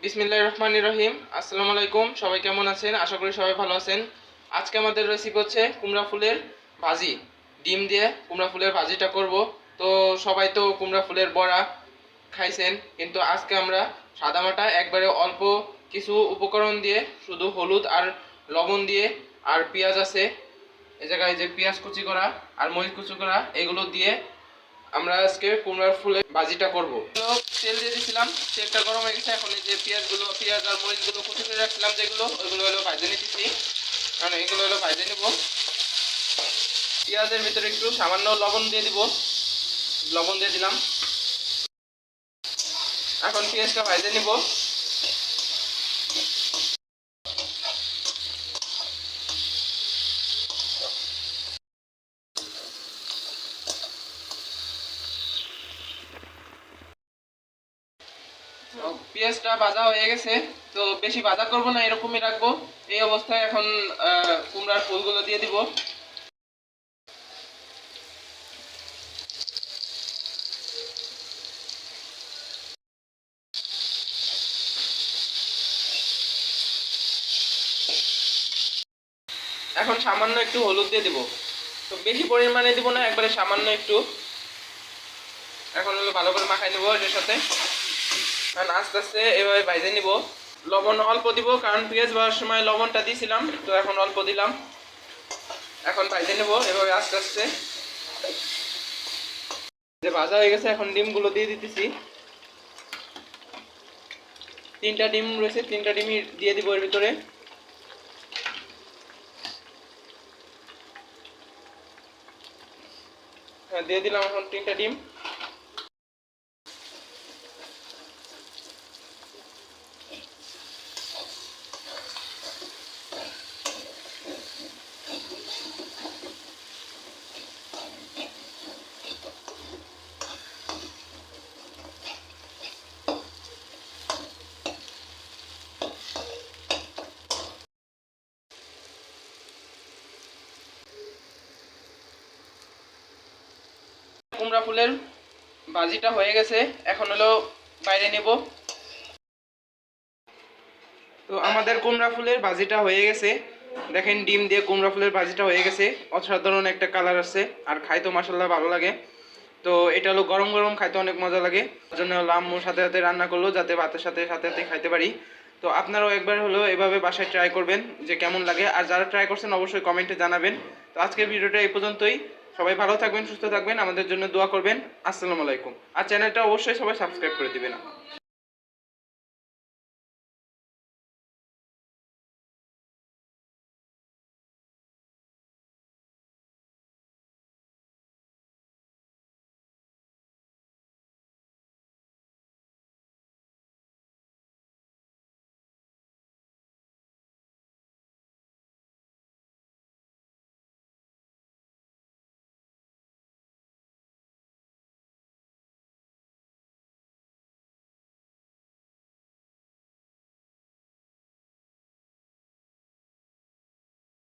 বিসমিল্লাহির রহমানির রহিম। আসসালামু আলাইকুম, সবাই কেমন আছেন? আশা করি সবাই ভালো আছেন। আজকে আমাদের রেসিপি হচ্ছে কুমড়া ফুলের ভাজি। ডিম দিয়ে কুমড়া ফুলের ভাজিটা করব। তো সবাই তো কুমড়া ফুলের বড়া খাইছেন, কিন্তু আজকে আমরা সাদামাটা একবারে অল্প কিছু উপকরণ দিয়ে, শুধু হলুদ আর লবণ দিয়ে আর পেঁয়াজ আছে এই জায়গায়, যে পেঁয়াজ কুচি করা আর মরিচ কুচি করা, এগুলো দিয়ে আমরা আজকে কুমড়ার ফুলের ভাজিটা করব। তেল দিয়ে দিয়েছিলাম, তেলটা গরম হয়ে গেছে। এখন এই যে পেঁয়াজ আর মরিচগুলো কুচি করে রাখছিলাম যেগুলো, ওইগুলো হলো ভাজে নিতেছি। কারণ এগুলো হলো ভাজে নিব। পেঁয়াজের ভিতরে একটু সামান্য লবণ দিয়ে দিব, লবণ দিয়ে দিলাম। এখন পেঁয়াজটা ভাজে নিব। পেঁয়াজটা ভাজা হয়ে গেছে, তো বেশি ভাজা করব না, এরকমই রাখবো। এই অবস্থায় এখন কুমড়ার ফুলগুলো দিয়ে দিব। এখন সামান্য একটু হলুদ দিয়ে দিব, তো বেশি পরিমাণে দিব না, একবারে সামান্য একটু। এখন হলো ভালো করে মাখাই নেবো এটার সাথে। কারণ আস্তে আস্তে এভাবে ভাজে নিব। লবণ অল্প দিব, কারণ পেঁয়াজ ভাজার সময় লবণটা দিয়েছিলাম, তো এখন অল্প দিলাম। এখন ভাজে নেব এভাবে আস্তে আস্তে। যে ভাজা হয়ে গেছে, এখন ডিমগুলো দিয়ে দিতেছি। 3টা ডিম রয়েছে, 3টা ডিমই দিয়ে দিব এর ভিতরে। হ্যাঁ, দিয়ে দিলাম এখন 3টা ডিম। কুমড়া ফুলের ভাজিটা হয়ে গেছে, এখন হলো বাইরে নেব। তো আমাদের কুমড়া ফুলের ভাজিটা হয়ে গেছে। দেখেন, ডিম দিয়ে কুমড়া ফুলের ভাজিটা হয়ে গেছে। অসাধারণ একটা কালার আছে, আর খাইতে মাশাআল্লাহ ভালো লাগে। তো এটা হলো গরম গরম খাইতে অনেক মজা লাগে। তার জন্য হলো আম্মুর সাথে সাথে রান্না করলো, যাতে ভাতের সাথে সাথে সাথে খাইতে পারি। তো আপনারাও একবার হলো এভাবে বাসায় ট্রাই করবেন যে কেমন লাগে। আর যারা ট্রাই করছেন অবশ্যই কমেন্টে জানাবেন। তো আজকের ভিডিওটা এই পর্যন্তই। সবাই ভালো থাকবেন, সুস্থ থাকবেন, আমাদের জন্য দোয়া করবেন। আসসালামু আলাইকুম। আর চ্যানেলটা অবশ্যই সবাই সাবস্ক্রাইব করে দিবেন।